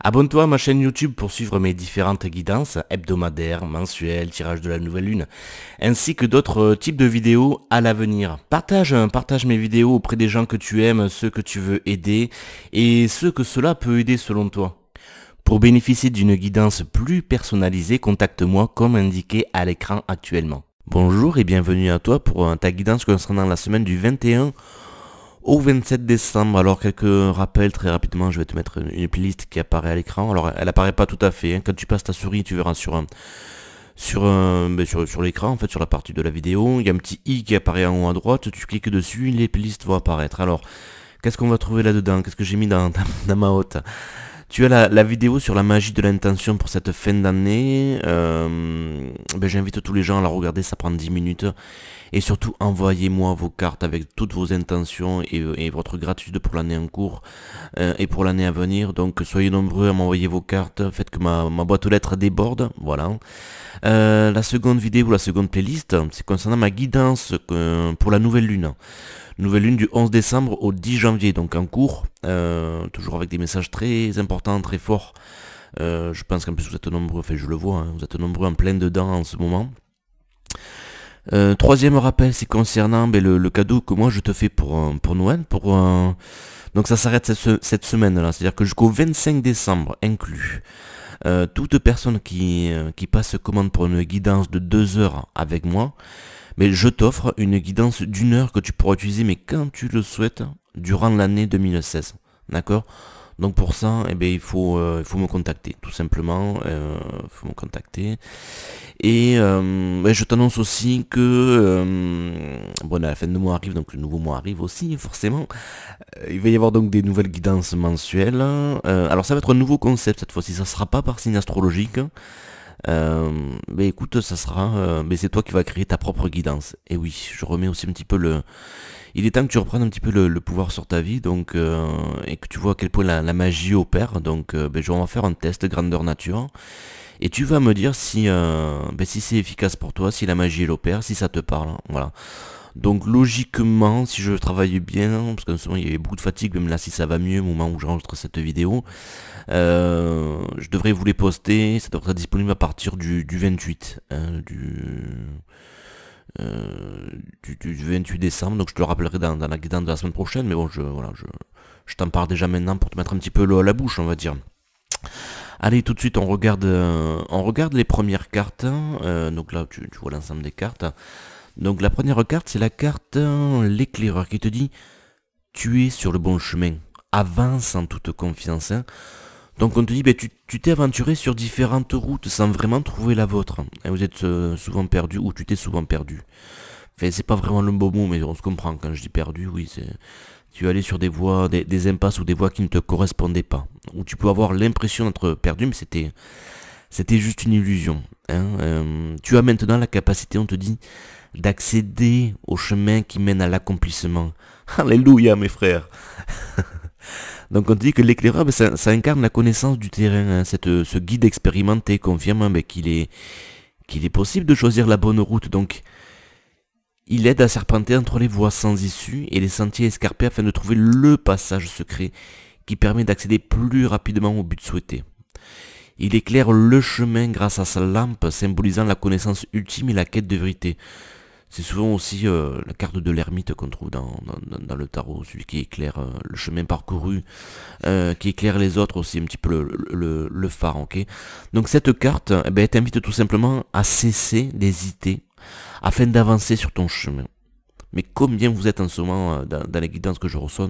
Abonne-toi à ma chaîne YouTube pour suivre mes différentes guidances hebdomadaires, mensuelles, tirage de la nouvelle lune, ainsi que d'autres types de vidéos à l'avenir. Partage mes vidéos auprès des gens que tu aimes, ceux que tu veux aider et ceux que cela peut aider selon toi. Pour bénéficier d'une guidance plus personnalisée, contacte-moi comme indiqué à l'écran actuellement. Bonjour et bienvenue à toi pour ta guidance concernant la semaine du 21 au 27 décembre. Alors quelques rappels très rapidement, je vais te mettre une playlist qui apparaît à l'écran. Alors elle apparaît pas tout à fait, hein. Quand tu passes ta souris, tu verras sur l'écran, en fait sur la partie de la vidéo, il y a un petit i qui apparaît en haut à droite, tu cliques dessus, les playlists vont apparaître. Alors qu'est-ce qu'on va trouver là-dedans? Qu'est-ce que j'ai mis dans ma hotte? Tu as la vidéo sur la magie de l'intention pour cette fin d'année. J'invite tous les gens à la regarder, ça prend 10 minutes. Et surtout, envoyez-moi vos cartes avec toutes vos intentions et votre gratitude pour l'année en cours et pour l'année à venir. Donc soyez nombreux à m'envoyer vos cartes, faites que ma boîte aux lettres déborde. Voilà. La seconde vidéo, la seconde playlist, c'est concernant ma guidance pour la nouvelle lune. Nouvelle lune du 11 décembre au 10 janvier, donc en cours, toujours avec des messages très importants, très forts. Je pense qu'en plus vous êtes nombreux, enfin je le vois, hein, vous êtes nombreux en plein dedans en ce moment. Troisième rappel, c'est concernant le cadeau que moi je te fais pour Noël. Donc ça s'arrête cette semaine-là, c'est-à-dire que jusqu'au 25 décembre inclus. Toute personne qui passe commande pour une guidance de 2 heures avec moi, mais je t'offre une guidance d'1 heure que tu pourras utiliser, mais quand tu le souhaites, durant l'année 2016. D'accord? Donc pour ça, il faut me contacter, tout simplement. Il faut me contacter. Et je t'annonce aussi que la fin de mois arrive, donc le nouveau mois arrive aussi, forcément. Il va y avoir donc des nouvelles guidances mensuelles. Alors ça va être un nouveau concept cette fois-ci, ça sera pas par signe astrologique. Écoute, ça sera, c'est toi qui vas créer ta propre guidance. Et oui, je remets aussi un petit peu il est temps que tu reprennes un petit peu le pouvoir sur ta vie, donc et que tu vois à quel point la magie opère. Donc, on va faire un test grandeur nature, et tu vas me dire si c'est efficace pour toi, si la magie elle opère, si ça te parle. Voilà. Donc logiquement, si je travaille bien, parce qu'en ce moment il y avait beaucoup de fatigue, même là si ça va mieux au moment où j'enregistre cette vidéo, je devrais vous les poster, ça devrait être disponible à partir du 28, hein, du 28 décembre, donc je te le rappellerai dans la guidance de la semaine prochaine, mais bon, je t'en parle déjà maintenant pour te mettre un petit peu l'eau à la bouche, on va dire. Allez, tout de suite, on regarde les premières cartes, donc là, tu vois l'ensemble des cartes. Donc la première carte, c'est la carte l'éclaireur qui te dit « Tu es sur le bon chemin, avance en toute confiance. Hein. » Donc on te dit tu t'es aventuré sur différentes routes sans vraiment trouver la vôtre. Et vous êtes souvent perdu, ou tu t'es souvent perdu. Enfin, c'est pas vraiment le beau mot, mais on se comprend quand je dis perdu, oui, tu es allé sur des voies, des impasses ou des voies qui ne te correspondaient pas. Où tu peux avoir l'impression d'être perdu, mais c'était juste une illusion. Hein. Tu as maintenant la capacité, on te dit, d'accéder au chemin qui mène à l'accomplissement. Alléluia, mes frères. Donc on te dit que l'éclaireur, ça incarne la connaissance du terrain. Hein. Ce guide expérimenté confirme qu'il est possible de choisir la bonne route. Donc il aide à serpenter entre les voies sans issue et les sentiers escarpés afin de trouver le passage secret qui permet d'accéder plus rapidement au but souhaité. Il éclaire le chemin grâce à sa lampe symbolisant la connaissance ultime et la quête de vérité. C'est souvent aussi la carte de l'ermite qu'on trouve dans le tarot, celui qui éclaire le chemin parcouru, qui éclaire les autres aussi, un petit peu le phare, ok. Donc cette carte, elle t'invite tout simplement à cesser d'hésiter afin d'avancer sur ton chemin. Mais combien vous êtes en ce moment dans les guidances que je reçois,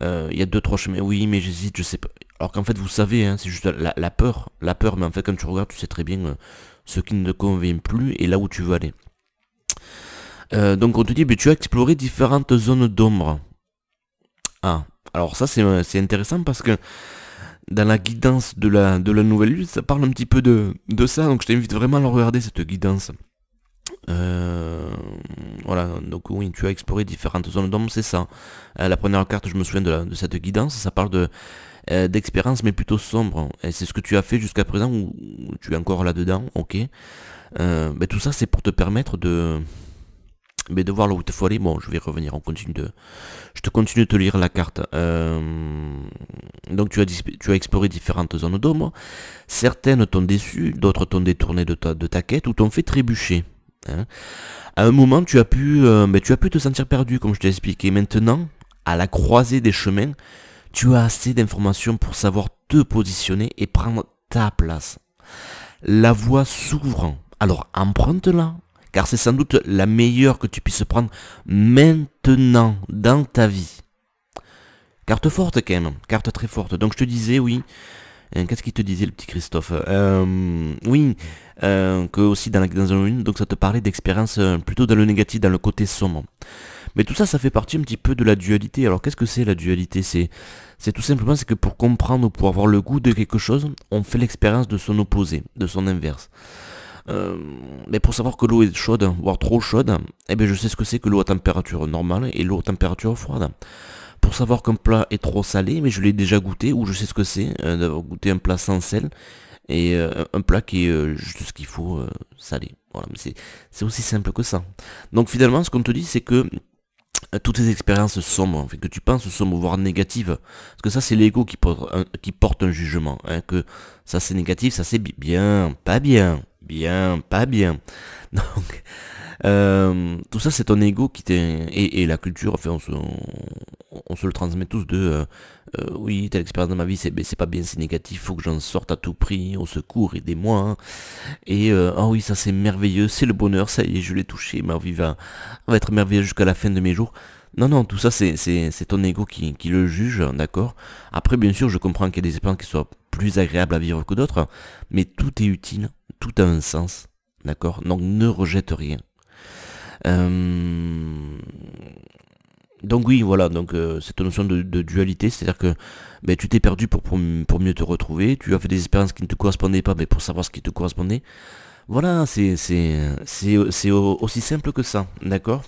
il y a 2-3 chemins, oui mais j'hésite, je sais pas. Alors qu'en fait vous savez, hein, c'est juste la peur, mais en fait quand tu regardes, tu sais très bien ce qui ne te convient plus et là où tu veux aller. Donc on te dit, tu as exploré différentes zones d'ombre. Ah, alors ça c'est intéressant parce que dans la guidance de la nouvelle lune, ça parle un petit peu de ça, donc je t'invite vraiment à le regarder cette guidance. Voilà, donc oui, tu as exploré différentes zones d'ombre, c'est ça. La première carte, je me souviens de cette guidance, ça parle d'expérience mais plutôt sombre. Et c'est ce que tu as fait jusqu'à présent, ou tu es encore là-dedans, ok. Tout ça c'est pour te permettre mais de voir là où il te faut aller. Bon, je vais revenir, je te continue de te lire la carte. Donc tu as exploré différentes zones d'ombre. Certaines t'ont déçu, d'autres t'ont détourné de ta quête ou t'ont fait trébucher. Hein. À un moment, tu as pu te sentir perdu, comme je t'ai expliqué. Maintenant, à la croisée des chemins, tu as assez d'informations pour savoir te positionner et prendre ta place. La voie s'ouvre. Alors emprunte-la, car c'est sans doute la meilleure que tu puisses prendre maintenant dans ta vie. Carte forte quand même, carte très forte. Donc je te disais, oui, qu'est-ce qu'il te disait le petit Christophe? Oui, que aussi dans la guidance 1, donc ça te parlait d'expérience plutôt dans le négatif, dans le côté sombre. Mais tout ça, ça fait partie un petit peu de la dualité. Alors qu'est-ce que c'est la dualité? C'est tout simplement que pour comprendre ou pour avoir le goût de quelque chose, on fait l'expérience de son opposé, de son inverse. Mais pour savoir que l'eau est chaude, voire trop chaude, eh bien je sais ce que c'est que l'eau à température normale et l'eau à température froide. Pour savoir qu'un plat est trop salé, mais je l'ai déjà goûté, ou je sais ce que c'est d'avoir goûté un plat sans sel, et un plat qui est juste ce qu'il faut salé. Voilà, mais c'est aussi simple que ça. Donc finalement, ce qu'on te dit, c'est que toutes ces expériences sombres, en fait, que tu penses sombres, voire négatives, parce que ça c'est l'ego qui porte un jugement, hein, que ça c'est négatif, ça c'est bien, pas bien, bien, pas bien. Donc, tout ça c'est ton ego qui t'est... Et la culture, enfin, on se le transmet tous de... oui, telle expérience dans ma vie, c'est pas bien, c'est négatif, faut que j'en sorte à tout prix, au secours, aidez-moi. Hein. Et ah oui, ça c'est merveilleux, c'est le bonheur, ça y est, je l'ai touché, ma vie va être merveilleuse jusqu'à la fin de mes jours. Non, non, tout ça c'est ton ego qui le juge, d'accord. Après, bien sûr, je comprends qu'il y a des expériences qui soient plus agréables à vivre que d'autres, mais tout est utile, tout a un sens, d'accord. Donc ne rejette rien. Donc oui, voilà, donc cette notion de dualité, c'est-à-dire que ben, tu t'es perdu pour mieux te retrouver, tu as fait des expériences qui ne te correspondaient pas, mais pour savoir ce qui te correspondait. Voilà, c'est aussi simple que ça, d'accord.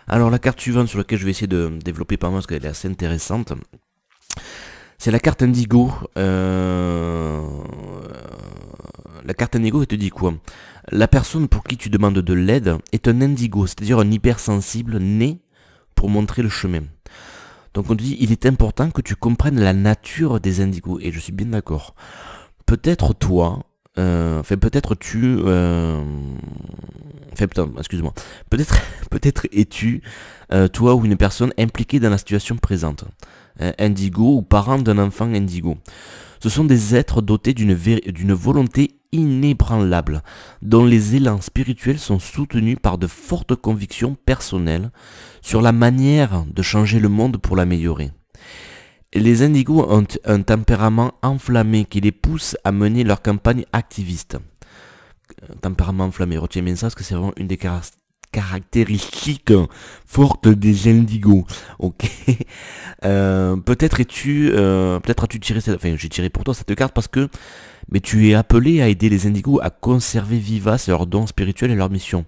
Alors la carte suivante sur laquelle je vais essayer de développer par moi, parce qu'elle est assez intéressante, c'est la carte Indigo. La carte Indigo, elle te dit quoi? La personne pour qui tu demandes de l'aide est un Indigo, c'est-à-dire un hypersensible né pour montrer le chemin. Donc on te dit, il est important que tu comprennes la nature des indigos, et je suis bien d'accord. Peut-être toi, peut-être tu... excuse-moi. Peut-être es-tu, toi ou une personne impliquée dans la situation présente. Indigo ou parent d'un enfant indigo. Ce sont des êtres dotés d'une volonté inébranlable, dont les élans spirituels sont soutenus par de fortes convictions personnelles sur la manière de changer le monde pour l'améliorer. Les indigos ont un tempérament enflammé qui les pousse à mener leur campagne activiste. Tempérament enflammé, retiens bien ça parce que c'est vraiment une des caractéristiques fortes des indigos. Ok. Peut-être as-tu tiré cette... Enfin, j'ai tiré pour toi cette carte parce que mais tu es appelé à aider les indigos à conserver vivaces leurs dons spirituels et leur mission.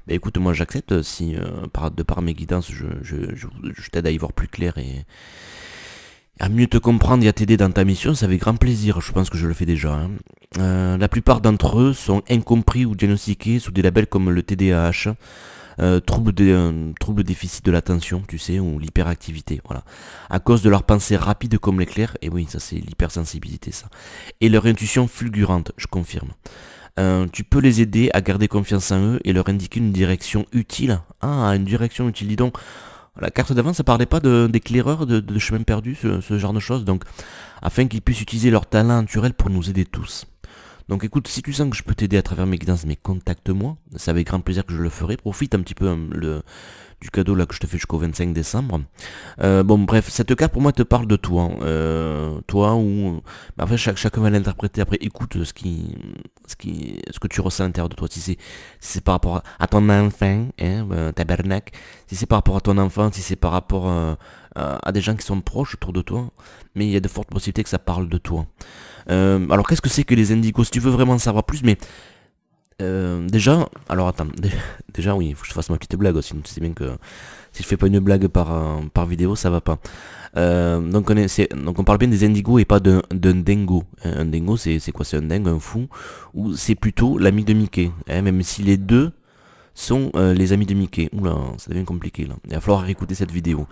Bah écoute, moi j'accepte si de par mes guidances je t'aide à y voir plus clair et à mieux te comprendre et à t'aider dans ta mission, c'est avec grand plaisir, je pense que je le fais déjà. Hein. La plupart d'entre eux sont incompris ou diagnostiqués sous des labels comme le TDAH, trouble déficit de l'attention, tu sais, ou l'hyperactivité, voilà. À cause de leur pensée rapide comme l'éclair, et oui, ça c'est l'hypersensibilité ça, et leur intuition fulgurante, je confirme. Tu peux les aider à garder confiance en eux et leur indiquer une direction utile. Ah, une direction utile, dis donc. La carte d'avant, ça parlait pas d'éclaireurs, de chemin perdu, ce genre de choses, donc afin qu'ils puissent utiliser leur talent naturel pour nous aider tous. Donc écoute, si tu sens que je peux t'aider à travers mes guidances, mais contacte-moi, c'est avec grand plaisir que je le ferai. Profite un petit peu du cadeau là que je te fais jusqu'au 25 décembre. Bon bref, cette carte pour moi te parle de toi. Toi ou... Bah, après chacun va l'interpréter, après écoute ce que tu ressens à l'intérieur de toi. Si c'est par rapport à ton enfant, hein, tabernacle, si c'est par rapport à ton enfant, si c'est par rapport à des gens qui sont proches autour de toi, mais il y a de fortes possibilités que ça parle de toi. Alors qu'est-ce que c'est que les indigos? Si tu veux vraiment en savoir plus, mais déjà, alors attends, déjà oui, il faut que je fasse ma petite blague aussi, tu sais bien que si je fais pas une blague par vidéo, ça va pas. Donc on parle bien des indigos et pas d'un dingo. Un dingo c'est quoi? C'est un dingue, un fou, ou c'est plutôt l'ami de Mickey, hein, même si les deux sont les amis de Mickey. Oula, ça devient compliqué là. Il va falloir réécouter cette vidéo.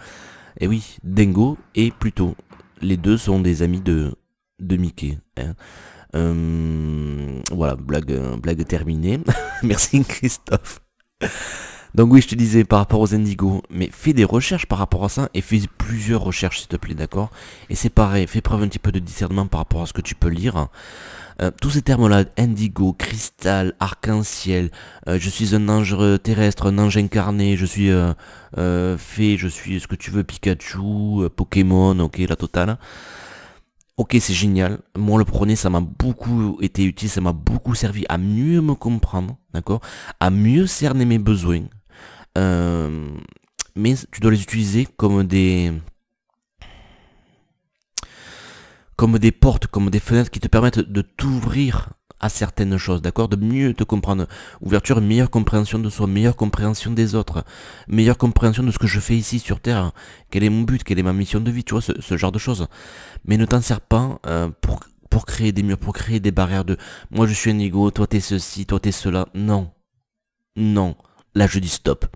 Et oui, Dingo et Pluto. Les deux sont des amis de Mickey. Hein. Voilà, blague terminée. Merci Christophe. Donc oui, je te disais par rapport aux Indigo, mais fais des recherches par rapport à ça et fais plusieurs recherches s'il te plaît, d'accord? Et c'est pareil, fais preuve un petit peu de discernement par rapport à ce que tu peux lire. Tous ces termes-là, indigo, cristal, arc-en-ciel, je suis un ange terrestre, un ange incarné, je suis fée, je suis ce que tu veux, Pikachu, Pokémon, ok, la totale. Ok, c'est génial. Moi, le premier, ça m'a beaucoup été utile, ça m'a beaucoup servi à mieux me comprendre, d'accord? À mieux cerner mes besoins. Mais tu dois les utiliser comme des portes, comme des fenêtres qui te permettent de t'ouvrir à certaines choses, d'accord? De mieux te comprendre. Ouverture, meilleure compréhension de soi, meilleure compréhension des autres, meilleure compréhension de ce que je fais ici sur Terre. Quel est mon but, quelle est ma mission de vie, tu vois, ce genre de choses. Mais ne t'en sers pas pour créer des murs, pour créer des barrières de moi je suis un ego, toi t'es ceci, toi t'es cela. Non. Non. Là je dis stop.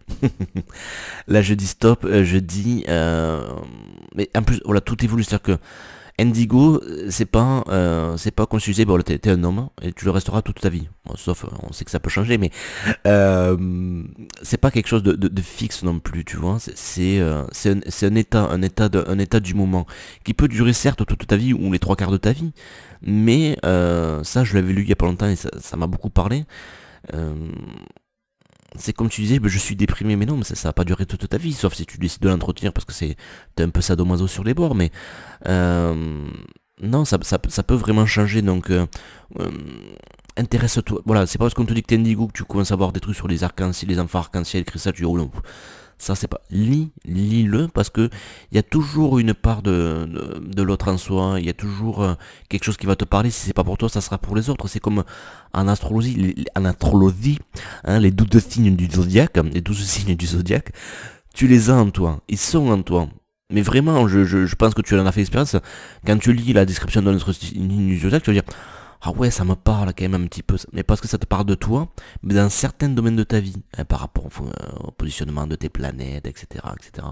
Là je dis stop, je dis... Mais en plus, voilà, tout évolue, c'est-à-dire que Indigo, c'est pas comme si tu disais, bon, t'es un homme et tu le resteras toute ta vie. Bon, sauf, on sait que ça peut changer, mais c'est pas quelque chose de fixe non plus, tu vois. C'est un état du moment qui peut durer certes toute ta vie ou les 3 quarts de ta vie, mais ça, je l'avais lu il y a pas longtemps et ça m'a beaucoup parlé. C'est comme tu disais, je suis déprimé, mais non, mais ça va pas durer toute ta vie, sauf si tu décides de l'entretenir parce que t'es un peu sadomaso sur les bords, mais non, ça peut vraiment changer, donc intéresse-toi, voilà, c'est pas parce qu'on te dit que t'es indigo que tu commences à voir des trucs sur les arcs-en-ciel, les enfants arc-en-ciel, cristal, tu dis, oh non, ça c'est pas, lis-le, parce que il y a toujours une part de l'autre en soi, il y a toujours quelque chose qui va te parler, si c'est pas pour toi, ça sera pour les autres, c'est comme en astrologie, hein, les 12 signes du zodiaque, tu les as en toi, ils sont en toi. Mais vraiment, je pense que tu en as fait expérience, quand tu lis la description de notre signe du zodiaque, tu vas dire, ah ouais, ça me parle quand même un petit peu, mais parce que ça te parle de toi, mais dans certains domaines de ta vie, hein, par rapport au positionnement de tes planètes, etc., etc.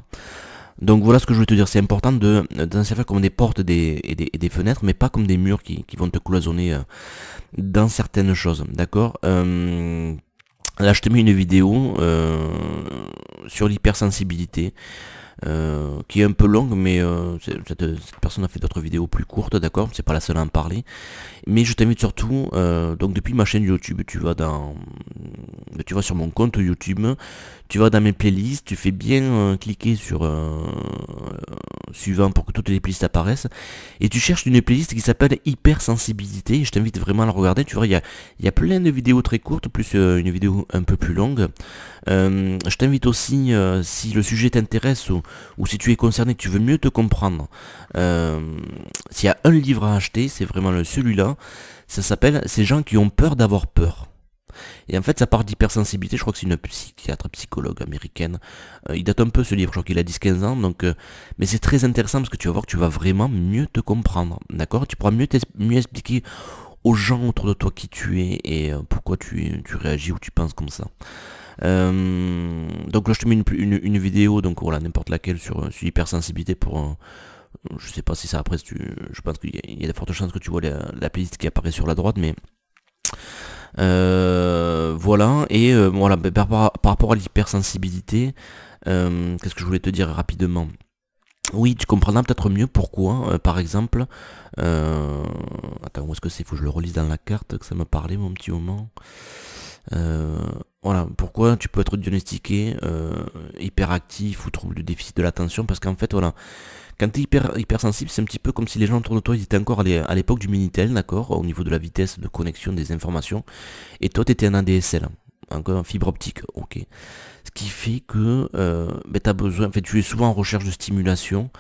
Donc voilà ce que je voulais te dire, c'est important d'en servir comme des portes et des fenêtres, mais pas comme des murs qui vont te cloisonner dans certaines choses, d'accord? Là je te mets une vidéo sur l'hypersensibilité, qui est un peu longue, mais cette personne a fait d'autres vidéos plus courtes, d'accord? C'est pas la seule à en parler. Mais je t'invite surtout, donc depuis ma chaîne YouTube, tu vas sur mon compte YouTube, tu vas dans mes playlists, tu fais bien cliquer sur suivant pour que toutes les playlists apparaissent, et tu cherches une playlist qui s'appelle hypersensibilité, et je t'invite vraiment à la regarder, tu vois, il y a plein de vidéos très courtes, plus une vidéo un peu plus longue. Je t'invite aussi, si le sujet t'intéresse ou si tu es concerné, que tu veux mieux te comprendre, s'il y a un livre à acheter, c'est vraiment celui-là. Ça s'appelle Ces gens qui ont peur d'avoir peur. Et en fait, ça part d'hypersensibilité, je crois que c'est une psychiatre, psychologue américaine. Il date un peu ce livre, je crois qu'il a 10-15 ans, donc, mais c'est très intéressant parce que tu vas voir que tu vas vraiment mieux te comprendre, d'accord? Tu pourras mieux expliquer aux gens autour de toi qui tu es et pourquoi tu réagis ou tu penses comme ça. Donc là je te mets une vidéo, donc voilà, n'importe laquelle sur hypersensibilité pour... je sais pas si ça après, je pense qu'il y a de fortes chances que tu vois la playlist qui apparaît sur la droite, mais... voilà, et voilà, par rapport à l'hypersensibilité, qu'est-ce que je voulais te dire rapidement? Oui, tu comprendras peut-être mieux pourquoi, par exemple... attends, où est-ce que c'est? Faut que je le relise dans la carte, que ça me parlait mon petit moment. Voilà, pourquoi tu peux être diagnostiqué hyperactif ou trouble de déficit de l'attention, parce qu'en fait, voilà, quand tu es hypersensible, c'est un petit peu comme si les gens autour de toi ils étaient encore à l'époque du Minitel, d'accord, au niveau de la vitesse de connexion des informations, et toi tu étais un ADSL, encore en fibre optique, ok. Ce qui fait que tu as besoin, en fait, tu es souvent en recherche de stimulation,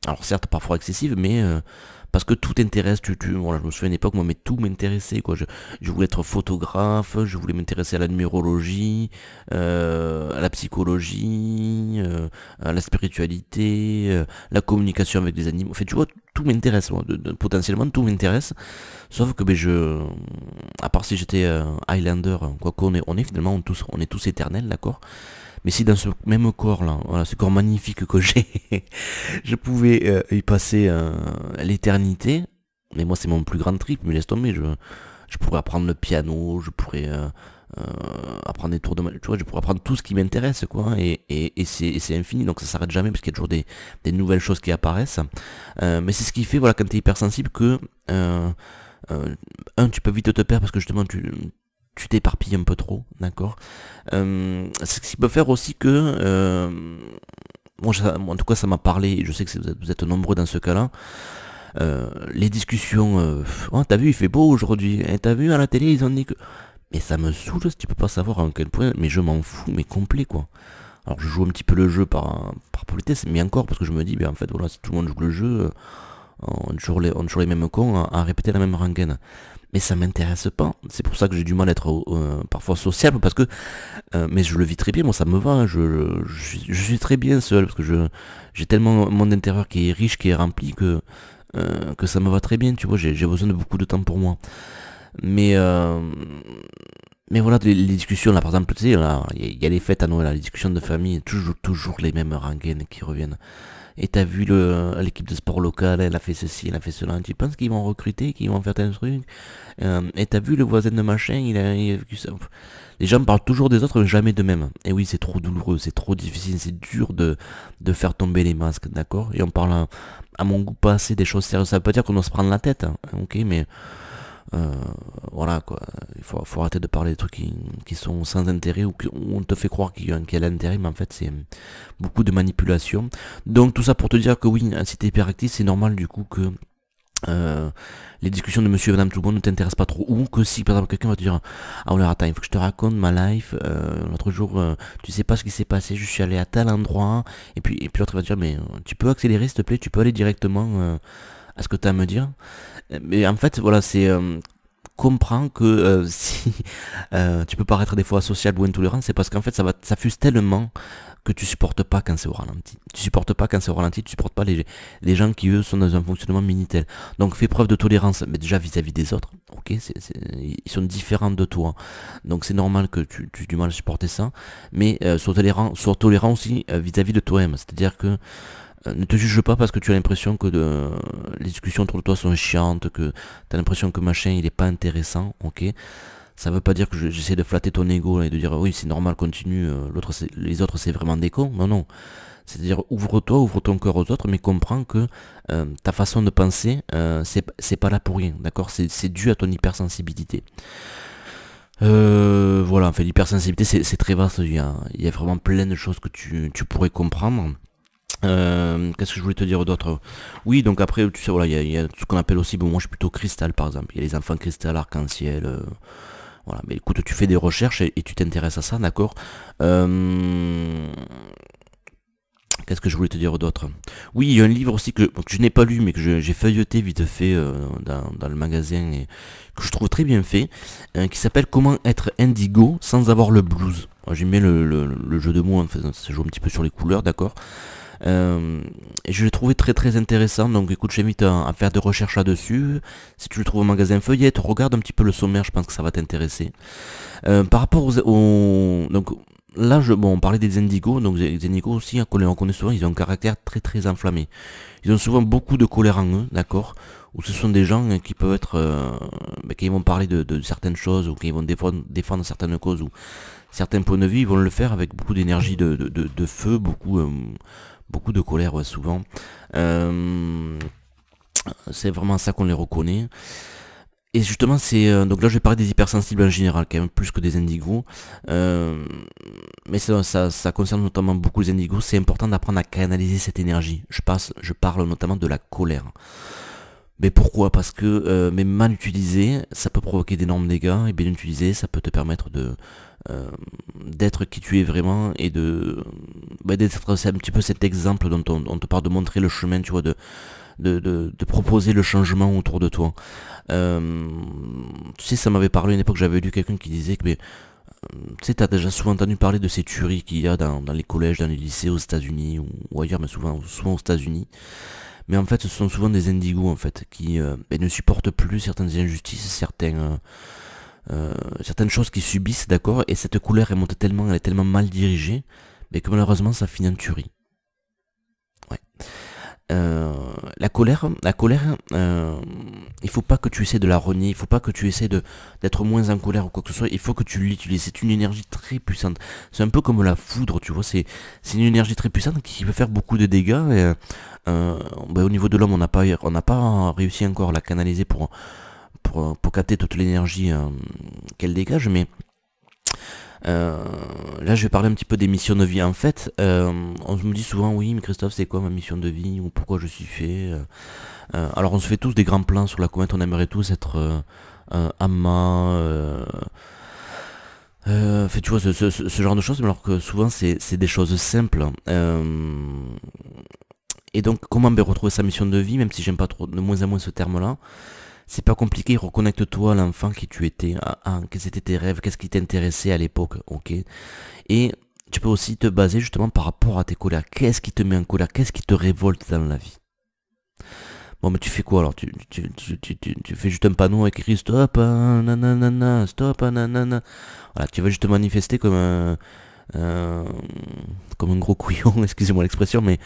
alors certes parfois excessive, mais parce que tout t'intéresse, voilà, je me souviens à une époque, moi, mais tout m'intéressait, quoi. Je voulais être photographe, je voulais m'intéresser à la numérologie, à la psychologie, à la spiritualité, la communication avec les animaux. En fait, tu vois, tout m'intéresse, moi, potentiellement tout m'intéresse, sauf que à part si j'étais Highlander, quoi qu'on est finalement on est tous éternels, d'accord. Mais si dans ce même corps là, voilà, ce corps magnifique que j'ai, je pouvais y passer l'éternité, mais moi c'est mon plus grand trip, mais laisse tomber, je pourrais apprendre le piano, je pourrais apprendre des tours de tu vois, je pourrais apprendre tout ce qui m'intéresse, quoi, et c'est infini, donc ça s'arrête jamais, parce qu'il y a toujours des nouvelles choses qui apparaissent. Mais c'est ce qui fait, voilà, quand t'es hypersensible, que tu peux vite te perdre, parce que justement, tu t'éparpilles un peu trop, d'accord. C'est ce qui peut faire aussi que... moi, en tout cas, ça m'a parlé, et je sais que vous êtes nombreux dans ce cas-là. Les discussions, oh, t'as vu, il fait beau aujourd'hui, hein, t'as vu à la télé, ils ont dit que... Mais ça me saoule, si tu peux pas savoir à quel point, mais je m'en fous, mais complet, quoi. Alors je joue un petit peu le jeu par politesse, mais encore, parce que je me dis, ben en fait, voilà, si tout le monde joue le jeu, on est toujours les mêmes cons à répéter la même rengaine. Mais ça m'intéresse pas. C'est pour ça que j'ai du mal à être parfois sociable, parce que mais je le vis très bien, moi ça me va, je suis très bien seul, parce que j'ai tellement mon intérieur qui est riche, qui est rempli, que ça me va très bien, tu vois, j'ai besoin de beaucoup de temps pour moi. Mais voilà, les discussions là, par exemple, tu sais, il y a les fêtes à Noël, les discussions de famille, toujours les mêmes rengaines qui reviennent. Et t'as vu l'équipe de sport locale, elle a fait ceci, elle a fait cela. Tu penses qu'ils vont recruter, qu'ils vont faire tel truc? Et t'as vu le voisin de machin, il a vécu ça. Les gens parlent toujours des autres, mais jamais d'eux-mêmes. Et oui, c'est trop douloureux, c'est trop difficile, c'est dur de faire tomber les masques, d'accord? Et on parle à mon goût pas assez des choses sérieuses. Ça veut pas dire qu'on doit se prendre la tête, hein, ok, mais voilà quoi, faut arrêter de parler des trucs qui sont sans intérêt, ou où on te fait croire qu'il y a l'intérêt, mais en fait c'est beaucoup de manipulation. Donc tout ça pour te dire que oui, si t'es hyperactif, c'est normal du coup que les discussions de monsieur et madame tout le monde ne t'intéressent pas trop, ou que si par exemple quelqu'un va te dire, ah alors attends, il faut que je te raconte ma life, l'autre jour tu sais pas ce qui s'est passé, je suis allé à tel endroit, et puis l'autre va te dire, mais tu peux accélérer s'il te plaît, tu peux aller directement à ce que tu as à me dire. Mais en fait, voilà, c'est comprends que si tu peux paraître des fois sociable ou intolérant, c'est parce qu'en fait ça fuse tellement que tu supportes pas quand c'est au ralenti. Tu supportes pas quand c'est au ralenti, tu supportes pas les gens qui eux sont dans un fonctionnement minitel. Donc fais preuve de tolérance, mais déjà vis-à-vis des autres, ok, ils sont différents de toi. Donc c'est normal que tu aies du mal à supporter ça, mais sois tolérant aussi vis-à-vis de toi-même. C'est-à-dire que ne te juge pas parce que tu as l'impression que les discussions autour de toi sont chiantes, que tu as l'impression que machin il est pas intéressant, ok. Ça veut pas dire que j'essaie de flatter ton ego et de dire oui c'est normal, continue, les autres c'est vraiment des cons, non non. C'est-à-dire ouvre-toi, ouvre ton cœur aux autres, mais comprends que ta façon de penser, c'est pas là pour rien, d'accord, c'est dû à ton hypersensibilité. Voilà, en fait l'hypersensibilité c'est très vaste, il y a vraiment plein de choses que tu pourrais comprendre. Qu'est-ce que je voulais te dire d'autre? Oui, donc après, tu sais, voilà, il y a ce qu'on appelle aussi, bon, moi je suis plutôt cristal par exemple. Il y a les enfants cristal, arc-en-ciel, voilà. Mais écoute, tu fais des recherches et tu t'intéresses à ça, d'accord. Qu'est-ce que je voulais te dire d'autre? Oui, il y a un livre aussi que je n'ai pas lu, mais que j'ai feuilleté vite fait dans le magasin, et que je trouve très bien fait, qui s'appelle Comment être indigo sans avoir le blues. J'aime bien le jeu de mots, en fait, ça joue un petit peu sur les couleurs, d'accord. Et je l'ai trouvé très très intéressant, donc écoute, j'invite à faire des recherches là-dessus. Si tu le trouves au magasin Feuillette, regarde un petit peu le sommaire, je pense que ça va t'intéresser. Par rapport donc là, bon, on parlait des indigos, donc les indigos aussi, on connaît souvent, ils ont un caractère très très enflammé. Ils ont souvent beaucoup de colère en eux, d'accord, ou ce sont des gens qui peuvent être, qui vont parler de certaines choses, ou qui vont défendre certaines causes, ou certains points de vue, ils vont le faire avec beaucoup d'énergie de feu, beaucoup de colère, ouais, souvent. C'est vraiment ça qu'on les reconnaît. Et justement, donc là je vais parler des hypersensibles en général, quand même plus que des indigos. Mais ça concerne notamment beaucoup les indigos. C'est important d'apprendre à canaliser cette énergie. Je parle notamment de la colère. Mais pourquoi? Parce que mais mal utilisé, ça peut provoquer d'énormes dégâts, et bien utilisé, ça peut te permettre d'être qui tu es vraiment, et d'être, c'est un petit peu cet exemple dont on te parle, de montrer le chemin, tu vois, de proposer le changement autour de toi. Tu sais, ça m'avait parlé à une époque, j'avais lu quelqu'un qui disait que, mais, tu sais, t'as déjà souvent entendu parler de ces tueries qu'il y a dans les collèges, dans les lycées aux États-Unis ou ailleurs, mais souvent aux États-Unis. Mais en fait, ce sont souvent des indigos en fait qui ne supportent plus certaines injustices, certaines choses qu'ils subissent, d'accord, et cette colère elle monte tellement, elle est tellement mal dirigée, mais que malheureusement ça finit en tuerie. Ouais. La colère, il faut pas que tu essaies de la renier, il faut pas que tu essaies d'être moins en colère ou quoi que ce soit, il faut que tu l'utilises, c'est une énergie très puissante. C'est un peu comme la foudre, tu vois, c'est une énergie très puissante qui peut faire beaucoup de dégâts, et au niveau de l'homme, on n'a pas réussi encore à la canaliser pour capter toute l'énergie qu'elle dégage, mais là, je vais parler un petit peu des missions de vie. En fait, on me dit souvent, oui, mais Christophe, c'est quoi ma mission de vie ou pourquoi je suis fait. Alors, on se fait tous des grands plans sur la comète. On aimerait tous être Amma. Fait, tu vois, ce genre de choses, alors que souvent, c'est des choses simples. Et donc, comment retrouver sa mission de vie, même si j'aime pas trop de moins en moins ce terme-là. C'est pas compliqué, reconnecte-toi à l'enfant qui tu étais, quels étaient tes rêves, qu'est-ce qui t'intéressait à l'époque, ok. Et tu peux aussi te baser justement par rapport à tes colères. Qu'est-ce qui te met en colère, qu'est-ce qui te révolte dans la vie. Bon, mais tu fais quoi alors, tu fais juste un panneau avec écrit stop, nanana, stop, nanana. Voilà, tu vas juste te manifester un- comme un gros couillon, excusez-moi l'expression, mais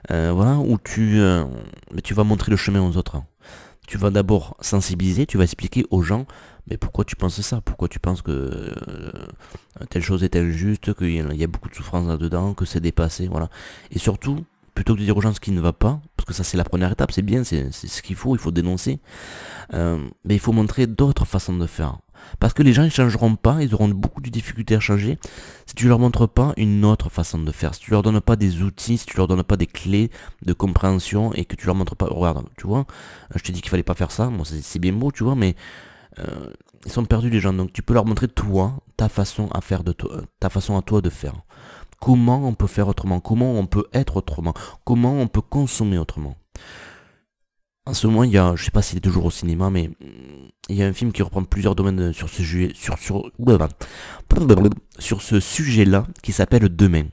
voilà, où mais tu vas montrer le chemin aux autres. Tu vas d'abord sensibiliser, tu vas expliquer aux gens, mais pourquoi tu penses ça, pourquoi tu penses que telle chose est injuste, qu'il y a beaucoup de souffrance là-dedans, que c'est dépassé, voilà. Et surtout, plutôt que de dire aux gens ce qui ne va pas, parce que ça c'est la première étape, c'est bien, c'est ce qu'il faut dénoncer, mais il faut montrer d'autres façons de faire. Parce que les gens ils changeront pas, ils auront beaucoup de difficultés à changer si tu leur montres pas une autre façon de faire, si tu leur donnes pas des outils, si tu leur donnes pas des clés de compréhension et que tu leur montres pas, regarde, tu vois, je t'ai dit qu'il fallait pas faire ça, bon c'est bien beau, tu vois, mais ils sont perdus les gens, donc tu peux leur montrer toi, ta façon à faire de toi, ta façon à toi de faire. Comment on peut faire autrement, comment on peut être autrement, comment on peut consommer autrement. En ce moment, je sais pas s'il est toujours au cinéma, mais il y a un film qui reprend plusieurs domaines sur ce sujet, sur ce sujet-là, qui s'appelle Demain.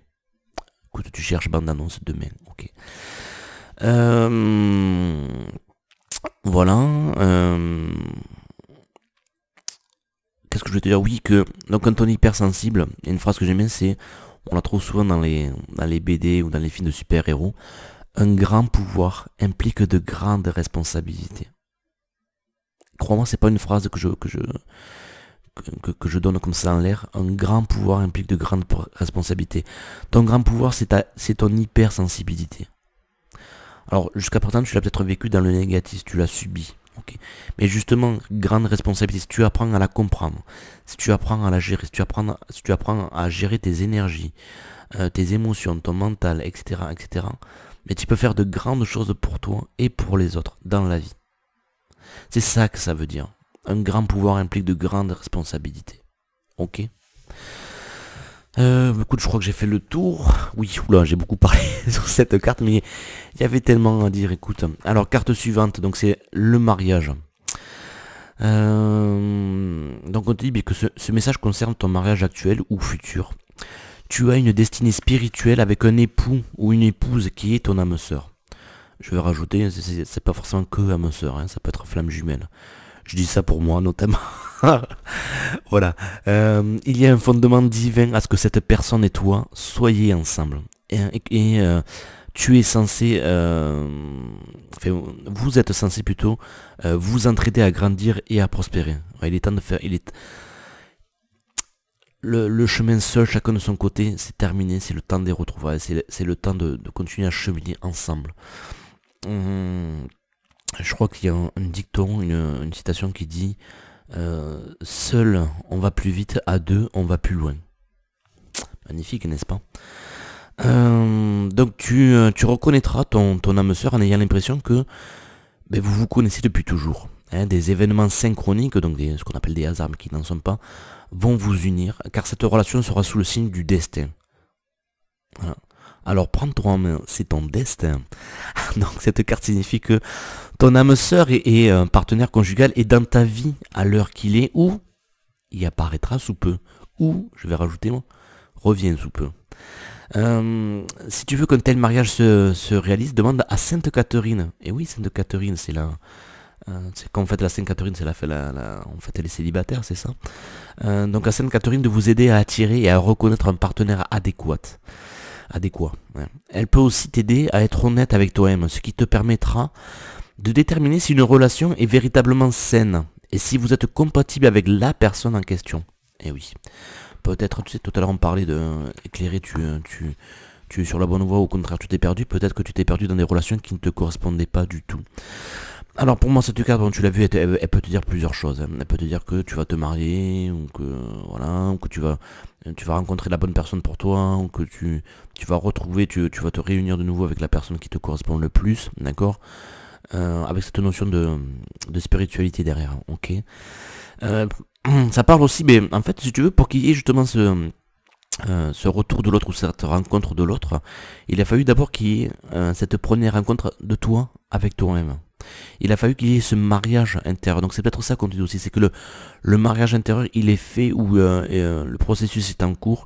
Écoute, tu cherches bande-annonce Demain, ok. Voilà. Qu'est-ce que je veux te dire? Oui, donc quand on est hypersensible, il y a une phrase que j'aime bien, c'est, on la trouve souvent dans les BD ou dans les films de super-héros. Un grand pouvoir implique de grandes responsabilités. Crois-moi, c'est pas une phrase que je donne comme ça en l'air. Un grand pouvoir implique de grandes responsabilités. Ton grand pouvoir, c'est ton hypersensibilité. Alors, jusqu'à présent, tu l'as peut-être vécu dans le négatif, tu l'as subi. Okay. Mais justement, grande responsabilité, si tu apprends à la comprendre, si tu apprends à la gérer, si tu apprends à gérer tes énergies, tes émotions, ton mental, etc., etc., mais tu peux faire de grandes choses pour toi et pour les autres dans la vie. C'est ça que ça veut dire. Un grand pouvoir implique de grandes responsabilités. Ok. Écoute, je crois que j'ai fait le tour. Oui, oula, j'ai beaucoup parlé sur cette carte, mais il y avait tellement à dire. Écoute, alors carte suivante, donc c'est le mariage. Donc on te dit que ce message concerne ton mariage actuel ou futur. Tu as une destinée spirituelle avec un époux ou une épouse qui est ton âme sœur. Je vais rajouter, c'est pas forcément que âme sœur, hein, ça peut être flamme jumelle. Je dis ça pour moi notamment. Voilà. Il y a un fondement divin à ce que cette personne et toi soyez ensemble. Et tu es censé, enfin, vous êtes censé plutôt vous entraider à grandir et à prospérer. Il est temps de faire. Le chemin seul, chacun de son côté, c'est terminé. C'est le temps des retrouvailles. C'est le temps de continuer à cheminer ensemble. Je crois qu'il y a un dicton, une citation qui dit seul on va plus vite, à deux on va plus loin. Magnifique, n'est-ce pas? Donc tu reconnaîtras ton âme sœur en ayant l'impression que vous vous connaissez depuis toujours. Hein, des événements synchroniques, donc ce qu'on appelle des hasards mais qui n'en sont pas, vont vous unir, car cette relation sera sous le signe du destin. Voilà. Alors prends-toi en main, c'est ton destin. Donc cette carte signifie que ton âme sœur et un partenaire conjugal est dans ta vie à l'heure qu'il est, ou il apparaîtra sous peu, ou, je vais rajouter moi, revient sous peu. Si tu veux qu'un tel mariage se réalise, demande à Sainte Catherine. Et oui, Sainte Catherine, c'est C'est qu'en fait la Sainte Catherine, c'est en fait elle est célibataire, c'est ça. Donc la Sainte Catherine de vous aider à attirer et à reconnaître un partenaire adéquat. Ouais. Elle peut aussi t'aider à être honnête avec toi-même, ce qui te permettra de déterminer si une relation est véritablement saine et si vous êtes compatible avec la personne en question. Et oui. Peut-être, tu sais, tout à l'heure on parlait de éclairer, tu es sur la bonne voie, au contraire tu t'es perdu, peut-être que tu t'es perdu dans des relations qui ne te correspondaient pas du tout. Alors pour moi cette carte, bon, tu l'as vu, elle peut te dire plusieurs choses. Elle peut te dire que tu vas te marier, ou que voilà, ou que tu vas rencontrer la bonne personne pour toi, ou que tu vas retrouver, tu vas te réunir de nouveau avec la personne qui te correspond le plus, d'accord, avec cette notion de spiritualité derrière, ok. Ça parle aussi, mais en fait, si tu veux, pour qu'il y ait justement ce retour de l'autre ou cette rencontre de l'autre, il a fallu d'abord qu'il y ait cette première rencontre de toi avec toi-même. Il a fallu qu'il y ait ce mariage intérieur. Donc c'est peut-être ça qu'on dit aussi, c'est que le mariage intérieur, il est fait où le processus est en cours,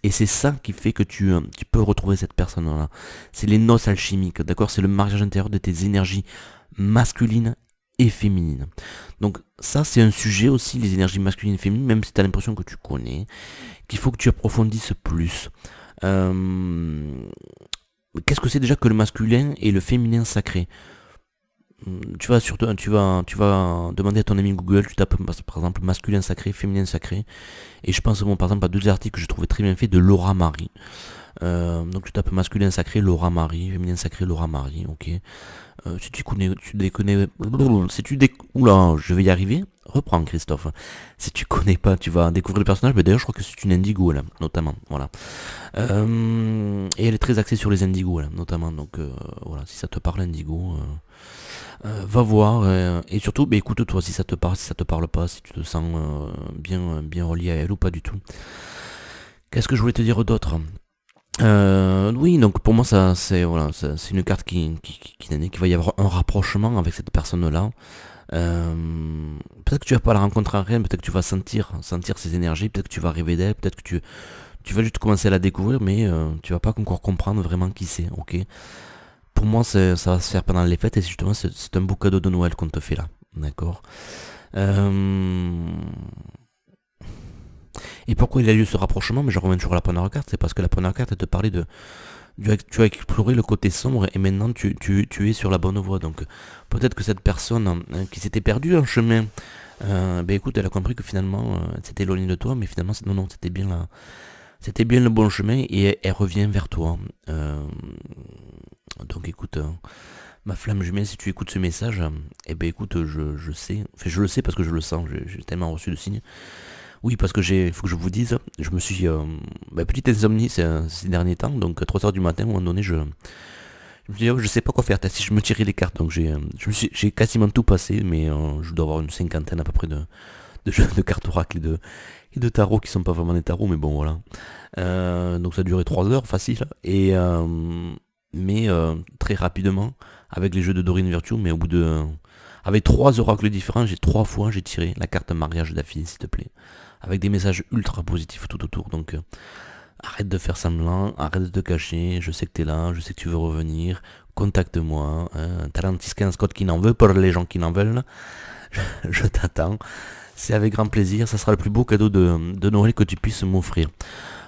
et c'est ça qui fait que tu peux retrouver cette personne-là. C'est les noces alchimiques, d'accord. C'est le mariage intérieur de tes énergies masculines et féminines. Donc ça c'est un sujet aussi, les énergies masculines et féminines, même si tu as l'impression que tu connais, qu'il faut que tu approfondisses plus. Qu'est-ce que c'est déjà que le masculin et le féminin sacré? Tu vas demander à ton ami Google, tu tapes par exemple masculin sacré, féminin sacré, et je pense bon, par exemple à deux articles que je trouvais très bien faits de Laura Marie. Donc tu tapes masculin sacré Laura Marie, féminin sacré Laura Marie, ok. Si tu connais, oula, je vais y arriver. Reprends Christophe. Si tu connais pas, tu vas découvrir le personnage. Mais d'ailleurs, je crois que c'est une indigo là, notamment. Voilà. Et elle est très axée sur les indigos là, notamment. Donc voilà, si ça te parle indigo, va voir. Et surtout, bah, écoute-toi si ça te parle, si ça te parle pas, si tu te sens bien relié à elle ou pas du tout. Qu'est-ce que je voulais te dire d'autre? Oui, donc pour moi ça c'est voilà, c'est une carte qui indique qu'il va y avoir un rapprochement avec cette personne-là. Peut-être que tu vas pas la rencontrer en rien, peut-être que tu vas sentir ses énergies, peut-être que tu vas rêver d'elle, peut-être que tu vas juste commencer à la découvrir, mais tu vas pas encore comprendre vraiment qui c'est, ok. Pour moi ça va se faire pendant les fêtes, et justement c'est un beau cadeau de Noël qu'on te fait là, d'accord. Et pourquoi il a lieu ce rapprochement? Mais je reviens toujours à la première carte, c'est parce que la première carte elle te parlait tu as exploré le côté sombre, et maintenant tu es sur la bonne voie. Donc peut-être que cette personne qui s'était perdue en chemin, ben écoute, elle a compris que finalement elle s'était éloignée de toi, mais finalement non, c'était bien le bon chemin, et elle revient vers toi. Donc écoute, ma flamme jumelle, si tu écoutes ce message, et ben écoute, je sais, enfin je le sais parce que je le sens, j'ai tellement reçu de signes. Oui, parce que il faut que je vous dise, je me suis, petite insomnie ces derniers temps, donc 3 heures du matin, à un moment donné, je me suis dit, oh, je sais pas quoi faire, si je me tirais les cartes, donc j'ai quasiment tout passé, mais je dois avoir une cinquantaine à peu près de jeux de cartes oracle et de tarot qui sont pas vraiment des tarots, mais bon voilà. Donc ça a duré 3 heures, facile, mais très rapidement, avec les jeux de Dorine Virtue, mais au bout de... avec 3 oracles différents, j'ai 3 fois j'ai tiré la carte mariage d'affilée, s'il te plaît. Avec des messages ultra positifs tout autour. Donc arrête de faire semblant, arrête de te cacher, je sais que t'es là, je sais que tu veux revenir, contacte-moi. Talentis 15 code qui n'en veut, pour les gens qui n'en veulent. Je t'attends. C'est avec grand plaisir, ça sera le plus beau cadeau de Noël que tu puisses m'offrir.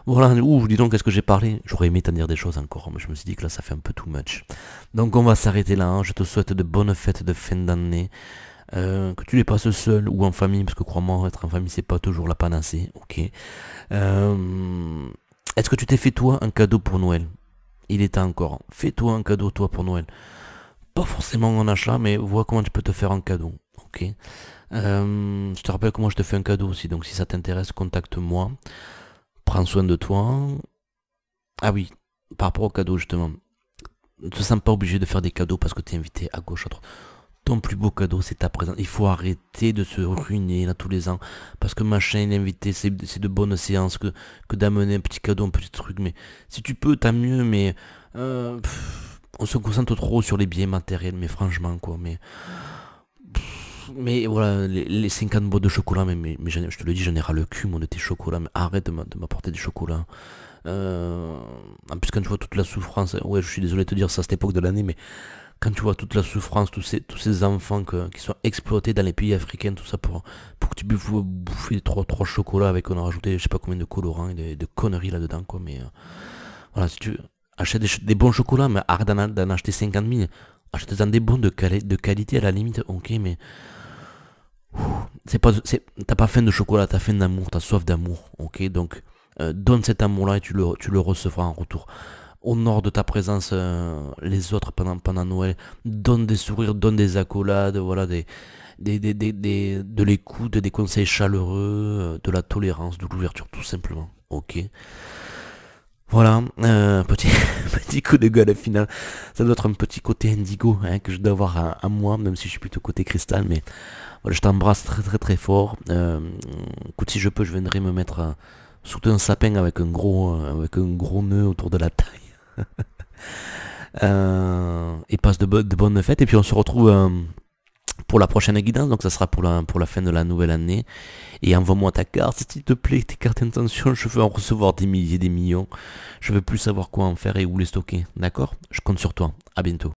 Voilà, dis donc, qu'est-ce que j'ai parlé? J'aurais aimé t'en dire des choses encore, mais je me suis dit que là ça fait un peu too much. Donc on va s'arrêter là, hein. Je te souhaite de bonnes fêtes de fin d'année. Que tu les passes seul ou en famille, parce que crois-moi, être en famille c'est pas toujours la panacée, ok. Est-ce que tu t'es fait toi un cadeau pour Noël? Il est temps encore. Fais-toi un cadeau toi pour Noël. Pas forcément en achat, mais vois comment tu peux te faire un cadeau, ok. Je te rappelle comment je te fais un cadeau aussi, donc si ça t'intéresse, contacte-moi. Prends soin de toi. Ah oui, par rapport au cadeau justement. Ne te sens pas obligé de faire des cadeaux parce que tu es invité à gauche, à droite. Ton plus beau cadeau c'est ta présence. Il faut arrêter de se ruiner là tous les ans. Parce que machin il est invité, c'est de bonnes séances que d'amener un petit cadeau, un petit truc. Mais si tu peux, tant mieux, mais on se concentre trop sur les biens matériels, mais franchement quoi. Mais voilà, les 50 boîtes de chocolat, mais je te le dis, j'en ai ras le cul, moi, de tes chocolats. Mais arrête de m'apporter des chocolats. En plus, quand tu vois toute la souffrance, ouais, je suis désolé de te dire ça à cette époque de l'année, mais quand tu vois toute la souffrance, tous ces enfants qui sont exploités dans les pays africains, tout ça pour que tu puisses bouffer trois chocolats avec, on a rajouté je sais pas combien de colorants et de conneries là-dedans, quoi. Mais voilà, si tu achètes des bons chocolats, mais arrête d'en acheter 50 000. Achète-en des bons de qualité à la limite, ok, mais t'as pas faim de chocolat, t'as faim d'amour, t'as soif d'amour, ok, donc donne cet amour-là et tu le recevras en retour. Honore de ta présence les autres pendant Noël, donne des sourires, donne des accolades, voilà, de l'écoute, des conseils chaleureux, de la tolérance, de l'ouverture, tout simplement, ok. Voilà, petit, petit coup de gueule final. Ça doit être un petit côté indigo hein, que je dois avoir à moi, même si je suis plutôt côté cristal, mais voilà, je t'embrasse très très très fort. Écoute, si je peux, je viendrai me mettre sous un sapin avec un gros nœud autour de la taille. Et passe de bonnes fêtes. Et puis on se retrouve pour la prochaine guidance, donc ça sera pour la fin de la nouvelle année. Et envoie-moi ta carte, s'il te plaît, tes cartes d'intention, je veux en recevoir des milliers, des millions. Je veux plus savoir quoi en faire et où les stocker, d'accord? Je compte sur toi, à bientôt.